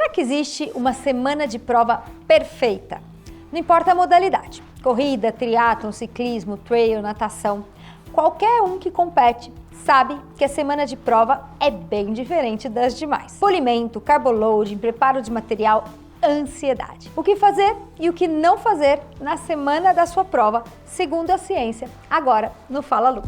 Será que existe uma semana de prova perfeita? Não importa a modalidade, corrida, triatlon, ciclismo, trail, natação, qualquer um que compete sabe que a semana de prova é bem diferente das demais. Polimento, carboloading, preparo de material, ansiedade. O que fazer e o que não fazer na semana da sua prova, segundo a ciência, agora no Fala Lu.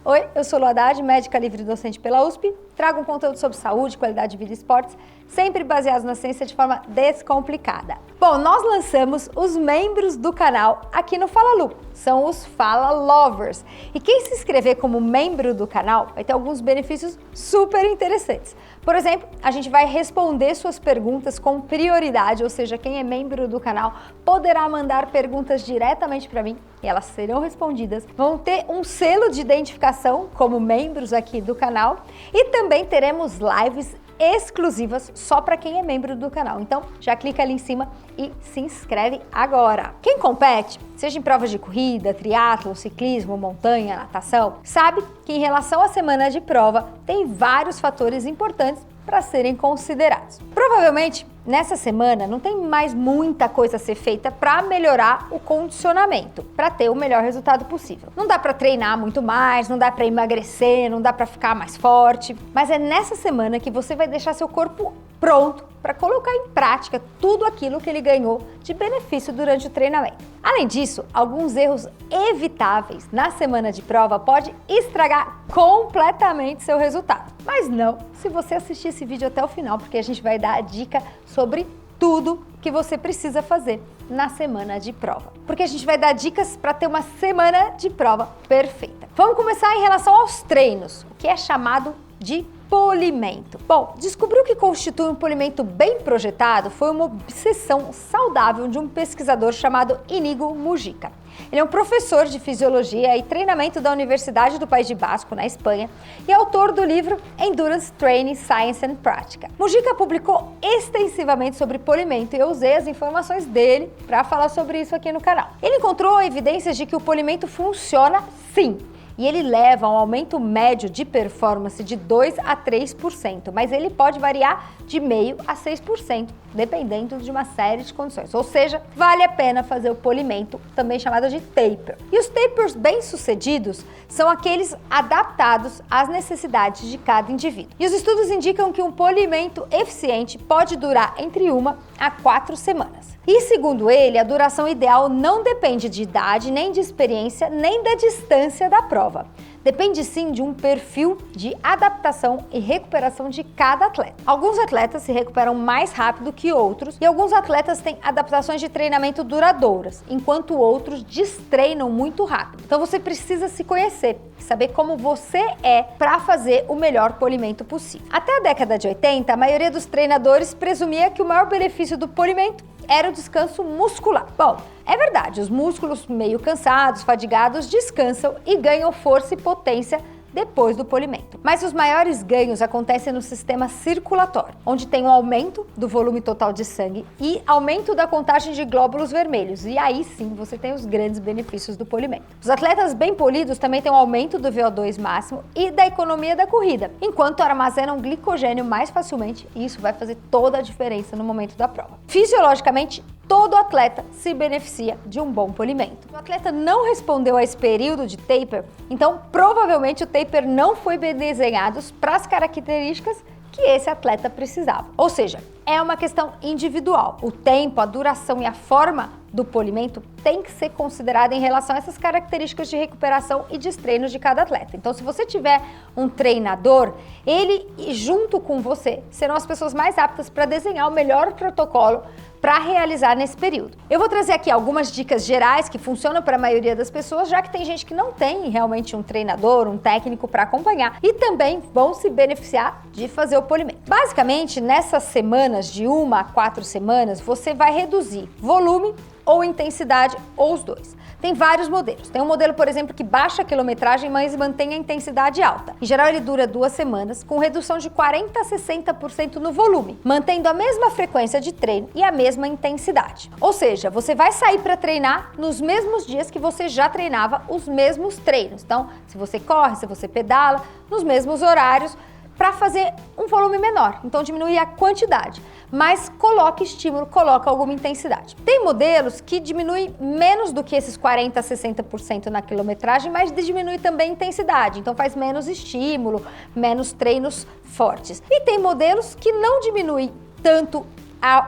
Oi, eu sou Lu Haddad, médica livre docente pela USP, trago um conteúdo sobre saúde, qualidade de vida e esportes, sempre baseados na ciência de forma descomplicada. Bom, nós lançamos os membros do canal aqui no Fala Lu, são os Fala Lovers. E quem se inscrever como membro do canal vai ter alguns benefícios super interessantes. Por exemplo, a gente vai responder suas perguntas com prioridade, ou seja, quem é membro do canal poderá mandar perguntas diretamente para mim e elas serão respondidas. Vão ter um selo de identificação como membros aqui do canal e também teremos lives exclusivas só para quem é membro do canal. Então, já clica ali em cima e se inscreve agora. Quem compete, seja em provas de corrida, triatlon, ciclismo, montanha, natação, sabe que em relação à semana de prova tem vários fatores importantes para serem considerados. Provavelmente, nessa semana não tem mais muita coisa a ser feita para melhorar o condicionamento, para ter o melhor resultado possível. Não dá para treinar muito mais, não dá para emagrecer, não dá para ficar mais forte, mas é nessa semana que você vai deixar seu corpo pronto para colocar em prática tudo aquilo que ele ganhou de benefício durante o treinamento. Além disso, alguns erros evitáveis na semana de prova pode estragar completamente seu resultado. Mas não se você assistir esse vídeo até o final, porque a gente vai dar a dica sobre tudo que você precisa fazer na semana de prova. Porque a gente vai dar dicas para ter uma semana de prova perfeita. Vamos começar em relação aos treinos, o que é chamado de polimento. Bom, descobrir o que constitui um polimento bem projetado foi uma obsessão saudável de um pesquisador chamado Iñigo Mujica. Ele é um professor de fisiologia e treinamento da Universidade do País Basco, na Espanha, e autor do livro Endurance Training Science and Prática. Mujica publicou extensivamente sobre polimento e eu usei as informações dele para falar sobre isso aqui no canal. Ele encontrou evidências de que o polimento funciona sim, e ele leva a um aumento médio de performance de 2 a 3%, mas ele pode variar de 0,5% a 6%, dependendo de uma série de condições. Ou seja, vale a pena fazer o polimento, também chamado de taper. E os tapers bem-sucedidos são aqueles adaptados às necessidades de cada indivíduo. E os estudos indicam que um polimento eficiente pode durar entre 1 a 4 semanas. E segundo ele, a duração ideal não depende de idade, nem de experiência, nem da distância da prova. Depende sim de um perfil de adaptação e recuperação de cada atleta. Alguns atletas se recuperam mais rápido que outros e alguns atletas têm adaptações de treinamento duradouras, enquanto outros destreinam muito rápido. Então você precisa se conhecer e saber como você é para fazer o melhor polimento possível. Até a década de 80, a maioria dos treinadores presumia que o maior benefício do polimento era o descanso muscular. Bom, é verdade, os músculos meio cansados, fadigados, descansam e ganham força e potência depois do polimento. Mas os maiores ganhos acontecem no sistema circulatório, onde tem um aumento do volume total de sangue e aumento da contagem de glóbulos vermelhos. E aí sim você tem os grandes benefícios do polimento. Os atletas bem polidos também têm um aumento do VO2 máximo e da economia da corrida, enquanto armazenam glicogênio mais facilmente e isso vai fazer toda a diferença no momento da prova. Fisiologicamente, todo atleta se beneficia de um bom polimento. O atleta não respondeu a esse período de taper, então provavelmente o taper não foi bem desenhado para as características que esse atleta precisava. Ou seja, é uma questão individual. O tempo, a duração e a forma do polimento tem que ser considerada em relação a essas características de recuperação e destreinos de cada atleta. Então, se você tiver um treinador, ele junto com você serão as pessoas mais aptas para desenhar o melhor protocolo para realizar nesse período. Eu vou trazer aqui algumas dicas gerais que funcionam para a maioria das pessoas, já que tem gente que não tem realmente um treinador, um técnico para acompanhar e também vão se beneficiar de fazer o polimento. Basicamente, nessas semanas de 1 a 4 semanas, você vai reduzir volume ou intensidade ou os dois. Tem vários modelos. Tem um modelo, por exemplo, que baixa a quilometragem, mas mantém a intensidade alta. Em geral, ele dura 2 semanas, com redução de 40% a 60% no volume, mantendo a mesma frequência de treino e a mesma intensidade. Ou seja, você vai sair para treinar nos mesmos dias que você já treinava os mesmos treinos. Então, se você corre, se você pedala, nos mesmos horários, para fazer um volume menor, então diminuir a quantidade, mas coloca estímulo, coloca alguma intensidade. Tem modelos que diminuem menos do que esses 40% a 60% na quilometragem, mas diminui também a intensidade, então faz menos estímulo, menos treinos fortes. E tem modelos que não diminuem tanto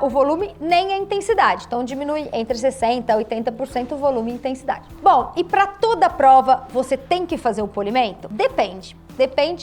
o volume nem a intensidade, então diminui entre 60% a 80% o volume e intensidade. Bom, e para toda prova você tem que fazer o polimento? Depende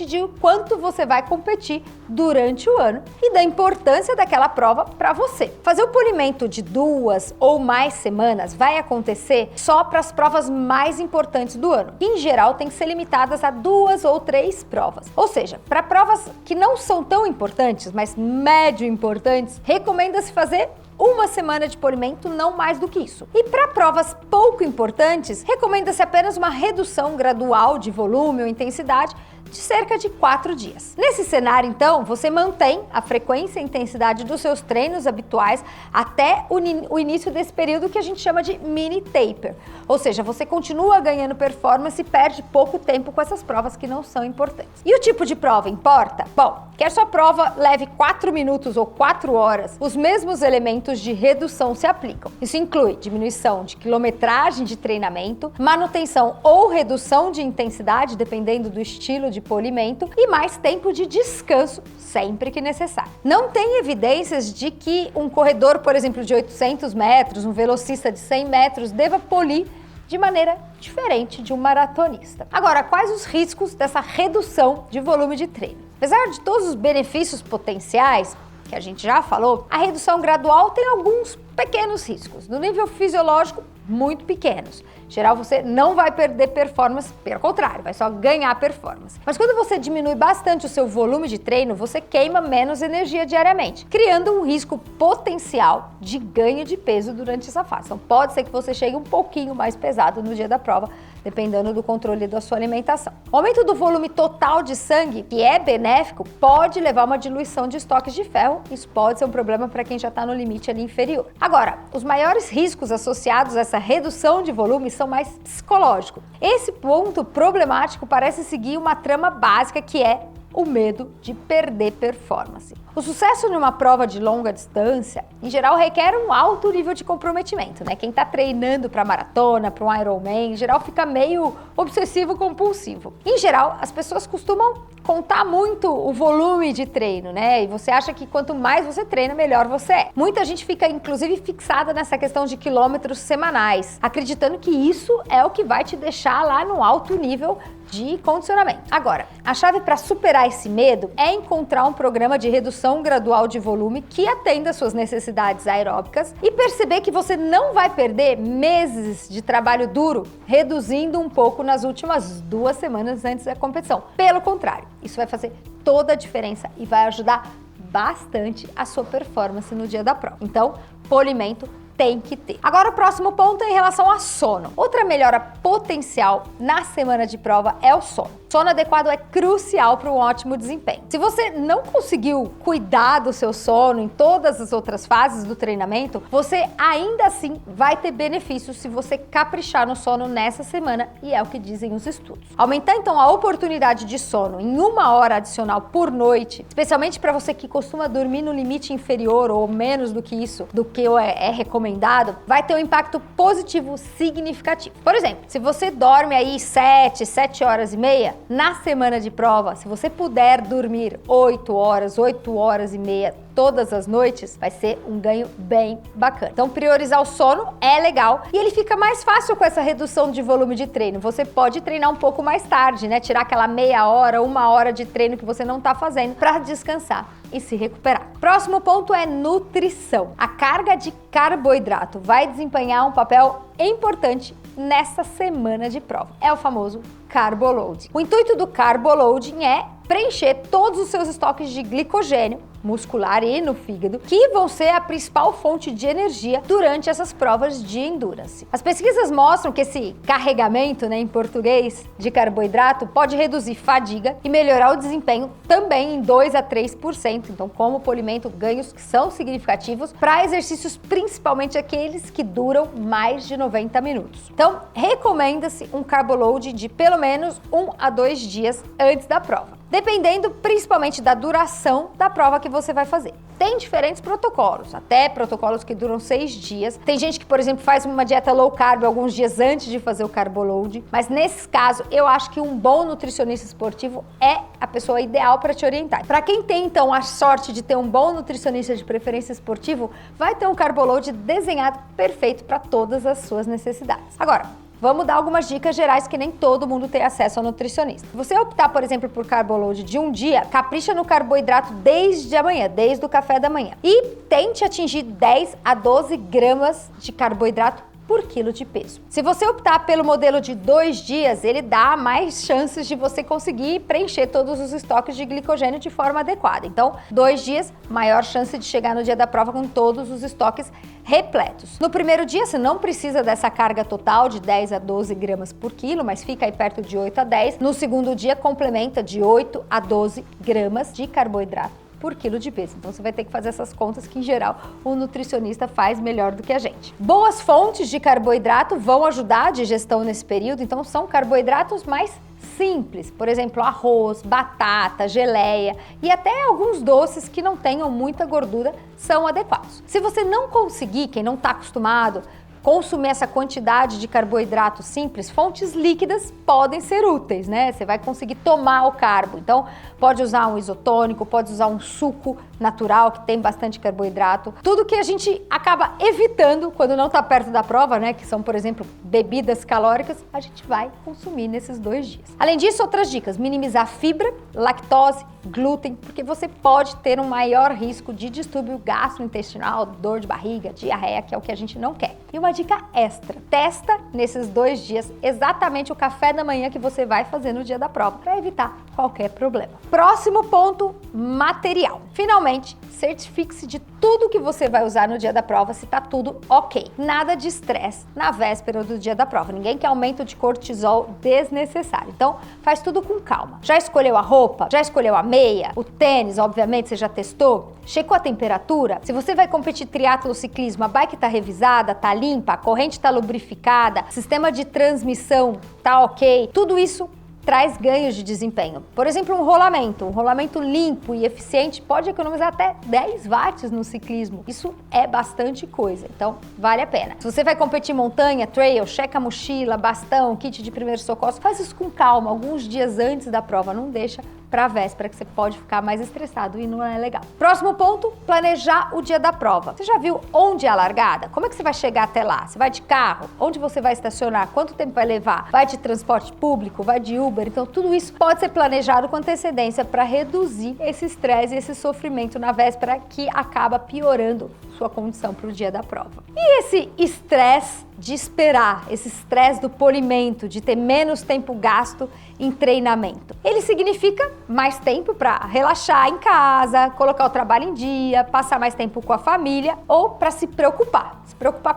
de quanto você vai competir durante o ano e da importância daquela prova para você. Fazer o polimento de 2 ou mais semanas vai acontecer só para as provas mais importantes do ano, que em geral tem que ser limitadas a 2 ou 3 provas. Ou seja, para provas que não são tão importantes, mas médio importantes, recomenda-se fazer uma semana de polimento, não mais do que isso. E para provas pouco importantes, recomenda-se apenas uma redução gradual de volume ou intensidade de cerca de 4 dias. Nesse cenário, então, você mantém a frequência e intensidade dos seus treinos habituais até o início desse período que a gente chama de mini taper. Ou seja, você continua ganhando performance e perde pouco tempo com essas provas que não são importantes. E o tipo de prova importa? Bom, quer sua prova leve 4 minutos ou 4 horas, os mesmos elementos de redução se aplicam. Isso inclui diminuição de quilometragem de treinamento, manutenção ou redução de intensidade, dependendo do estilo de polimento, e mais tempo de descanso sempre que necessário. Não tem evidências de que um corredor, por exemplo, de 800 metros, um velocista de 100 metros, deva polir de maneira diferente de um maratonista. Agora, quais os riscos dessa redução de volume de treino? Apesar de todos os benefícios potenciais que a gente já falou, a redução gradual tem alguns pequenos riscos. No nível fisiológico, muito pequenos. Em geral, você não vai perder performance, pelo contrário, vai só ganhar performance. Mas quando você diminui bastante o seu volume de treino, você queima menos energia diariamente, criando um risco potencial de ganho de peso durante essa fase. Então, pode ser que você chegue um pouquinho mais pesado no dia da prova, dependendo do controle da sua alimentação. O aumento do volume total de sangue, que é benéfico, pode levar a uma diluição de estoques de ferro. Isso pode ser um problema para quem já está no limite ali inferior. Agora, os maiores riscos associados a essa redução de volume são mais psicológicos. Esse ponto problemático parece seguir uma trama básica que é o medo de perder performance. O sucesso numa prova de longa distância, em geral, requer um alto nível de comprometimento, né? Quem está treinando para maratona, para um Ironman, em geral, fica meio obsessivo-compulsivo. Em geral, as pessoas costumam contar muito o volume de treino, né? E você acha que quanto mais você treina, melhor você é. Muita gente fica, inclusive, fixada nessa questão de quilômetros semanais, acreditando que isso é o que vai te deixar lá no alto nível de condicionamento. Agora, a chave para superar esse medo é encontrar um programa de redução gradual de volume que atenda às suas necessidades aeróbicas e perceber que você não vai perder meses de trabalho duro reduzindo um pouco nas últimas 2 semanas antes da competição. Pelo contrário, isso vai fazer toda a diferença e vai ajudar bastante a sua performance no dia da prova. Então, polimento tem que ter. Agora o próximo ponto é em relação a sono. Outra melhora potencial na semana de prova é o sono. Sono adequado é crucial para um ótimo desempenho. Se você não conseguiu cuidar do seu sono em todas as outras fases do treinamento, você ainda assim vai ter benefícios se você caprichar no sono nessa semana, e é o que dizem os estudos. Aumentar então a oportunidade de sono em 1 hora adicional por noite, especialmente para você que costuma dormir no limite inferior ou menos do que isso, do que é recomendado, vai ter um impacto positivo significativo. Por exemplo, se você dorme aí 7 horas e meia, na semana de prova, se você puder dormir 8 horas e meia todas as noites, vai ser um ganho bem bacana. Então, priorizar o sono é legal e ele fica mais fácil com essa redução de volume de treino. Você pode treinar um pouco mais tarde, né? Tirar aquela meia hora, 1 hora de treino que você não tá fazendo para descansar e se recuperar. Próximo ponto é nutrição. A carga de carboidrato vai desempenhar um papel importante nessa semana de prova. É o famoso carboloading. O intuito do carboloading é preencher todos os seus estoques de glicogênio muscular e no fígado, que vão ser a principal fonte de energia durante essas provas de endurance. As pesquisas mostram que esse carregamento, né, em português, de carboidrato pode reduzir fadiga e melhorar o desempenho também em 2 a 3%. Então, como polimento, ganhos que são significativos para exercícios, principalmente aqueles que duram mais de 90 minutos. Então, recomenda-se um carboload de pelo menos 1 a 2 dias antes da prova. dependendo principalmente da duração da prova que você vai fazer. Tem diferentes protocolos, até protocolos que duram 6 dias. Tem gente que, por exemplo, faz uma dieta low carb alguns dias antes de fazer o carboload, mas nesse caso eu acho que um bom nutricionista esportivo é a pessoa ideal para te orientar. Para quem tem então a sorte de ter um bom nutricionista de preferência esportivo, vai ter um carboload desenhado perfeito para todas as suas necessidades. Agora, vamos dar algumas dicas gerais que nem todo mundo tem acesso ao nutricionista. Se você optar, por exemplo, por carboload de um dia, capricha no carboidrato desde a manhã, desde o café da manhã. E tente atingir 10 a 12 gramas de carboidrato por quilo de peso. Se você optar pelo modelo de 2 dias, ele dá mais chances de você conseguir preencher todos os estoques de glicogênio de forma adequada. Então, 2 dias, maior chance de chegar no dia da prova com todos os estoques repletos. No primeiro dia, você não precisa dessa carga total de 10 a 12 gramas por quilo, mas fica aí perto de 8 a 10. No segundo dia, complementa de 8 a 12 gramas de carboidrato por quilo de peso. Então você vai ter que fazer essas contas que, em geral, o nutricionista faz melhor do que a gente. Boas fontes de carboidrato vão ajudar a digestão nesse período, então são carboidratos mais simples, por exemplo, arroz, batata, geleia e até alguns doces que não tenham muita gordura são adequados. Se você não conseguir, quem não está acostumado, consumir essa quantidade de carboidrato simples, fontes líquidas podem ser úteis, né? Você vai conseguir tomar o carbo. Então, pode usar um isotônico, pode usar um suco natural que tem bastante carboidrato. Tudo que a gente acaba evitando quando não está perto da prova, né? Que são, por exemplo, bebidas calóricas, a gente vai consumir nesses 2 dias. Além disso, outras dicas: minimizar fibra, lactose, glúten, porque você pode ter um maior risco de distúrbio gastrointestinal, dor de barriga, diarreia, que é o que a gente não quer. E uma dica extra: testa nesses 2 dias exatamente o café da manhã que você vai fazer no dia da prova, para evitar qualquer problema. Próximo ponto: material. Finalmente, certifique-se de tudo que você vai usar no dia da prova, se tá tudo ok. Nada de estresse na véspera do dia da prova. Ninguém quer aumento de cortisol desnecessário. Então, faz tudo com calma. Já escolheu a roupa? Já escolheu a meia? O tênis, obviamente, você já testou? Checou a temperatura? Se você vai competir triatlo ciclismo, a bike tá revisada, tá limpa, a corrente tá lubrificada, sistema de transmissão tá ok, tudo isso traz ganhos de desempenho. Por exemplo, um rolamento limpo e eficiente pode economizar até 10 watts no ciclismo. Isso é bastante coisa, então vale a pena. Se você vai competir montanha, trail, checa a mochila, bastão, kit de primeiros socorros, faz isso com calma, alguns dias antes da prova, não deixa para a véspera que você pode ficar mais estressado e não é legal. Próximo ponto: planejar o dia da prova. Você já viu onde é a largada? Como é que você vai chegar até lá? Você vai de carro? Onde você vai estacionar? Quanto tempo vai levar? Vai de transporte público? Vai de Uber? Então tudo isso pode ser planejado com antecedência para reduzir esse estresse e esse sofrimento na véspera que acaba piorando sua condição para o dia da prova. E esse estresse de esperar, esse estresse do polimento, de ter menos tempo gasto em treinamento? Ele significa mais tempo para relaxar em casa, colocar o trabalho em dia, passar mais tempo com a família ou para se preocupar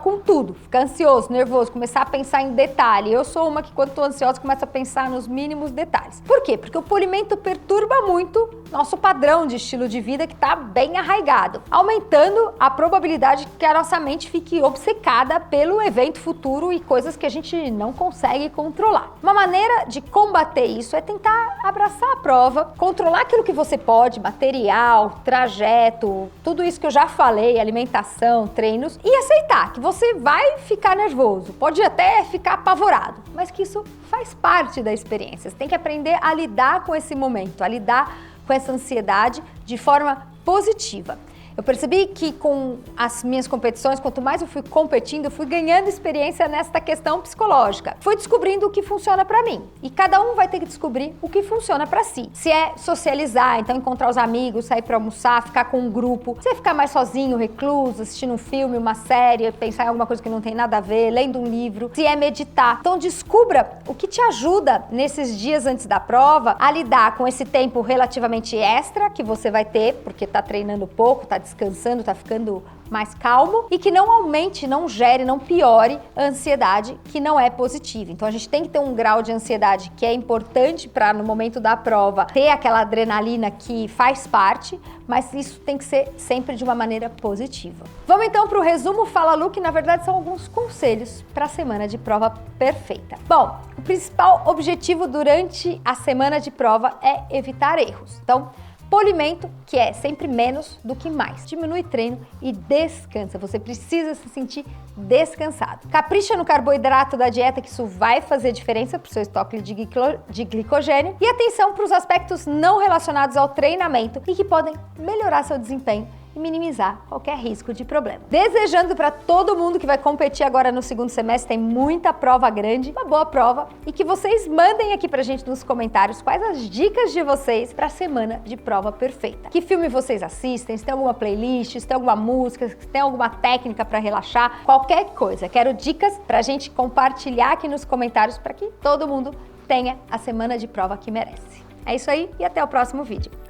com tudo, ficar ansioso, nervoso, começar a pensar em detalhe. Eu sou uma que, quando estou ansiosa, começa a pensar nos mínimos detalhes. Por quê? Porque o polimento perturba muito nosso padrão de estilo de vida que está bem arraigado, aumentando a probabilidade que a nossa mente fique obcecada pelo evento futuro e coisas que a gente não consegue controlar. Uma maneira de combater isso é tentar abraçar a prova, controlar aquilo que você pode, material, trajeto, tudo isso que eu já falei, alimentação, treinos, e aceitar que você vai ficar nervoso, pode até ficar apavorado, mas que isso faz parte da experiência. Você tem que aprender a lidar com esse momento, a lidar com essa ansiedade de forma positiva. Eu percebi que com as minhas competições, quanto mais eu fui competindo, eu fui ganhando experiência nesta questão psicológica. Fui descobrindo o que funciona pra mim. E cada um vai ter que descobrir o que funciona pra si. Se é socializar, então encontrar os amigos, sair pra almoçar, ficar com um grupo. Se é ficar mais sozinho, recluso, assistindo um filme, uma série, pensar em alguma coisa que não tem nada a ver, lendo um livro. Se é meditar. Então descubra o que te ajuda nesses dias antes da prova a lidar com esse tempo relativamente extra que você vai ter, porque tá treinando pouco, tá descansando, tá ficando mais calmo e que não aumente, não gere, não piore a ansiedade, que não é positiva. Então a gente tem que ter um grau de ansiedade que é importante para no momento da prova ter aquela adrenalina que faz parte, mas isso tem que ser sempre de uma maneira positiva. Vamos então para o resumo Fala Lu, que na verdade são alguns conselhos para a semana de prova perfeita. Bom, o principal objetivo durante a semana de prova é evitar erros. Então, polimento, que é sempre menos do que mais. Diminui treino e descansa. Você precisa se sentir descansado. Capricha no carboidrato da dieta, que isso vai fazer diferença para o seu estoque de glicogênio. E atenção para os aspectos não relacionados ao treinamento e que podem melhorar seu desempenho e minimizar qualquer risco de problema. Desejando para todo mundo que vai competir agora no segundo semestre, tem muita prova grande, uma boa prova, e que vocês mandem aqui pra gente nos comentários quais as dicas de vocês para a semana de prova perfeita. Que filme vocês assistem, se tem alguma playlist, se tem alguma música, se tem alguma técnica para relaxar, qualquer coisa. Quero dicas pra gente compartilhar aqui nos comentários para que todo mundo tenha a semana de prova que merece. É isso aí e até o próximo vídeo.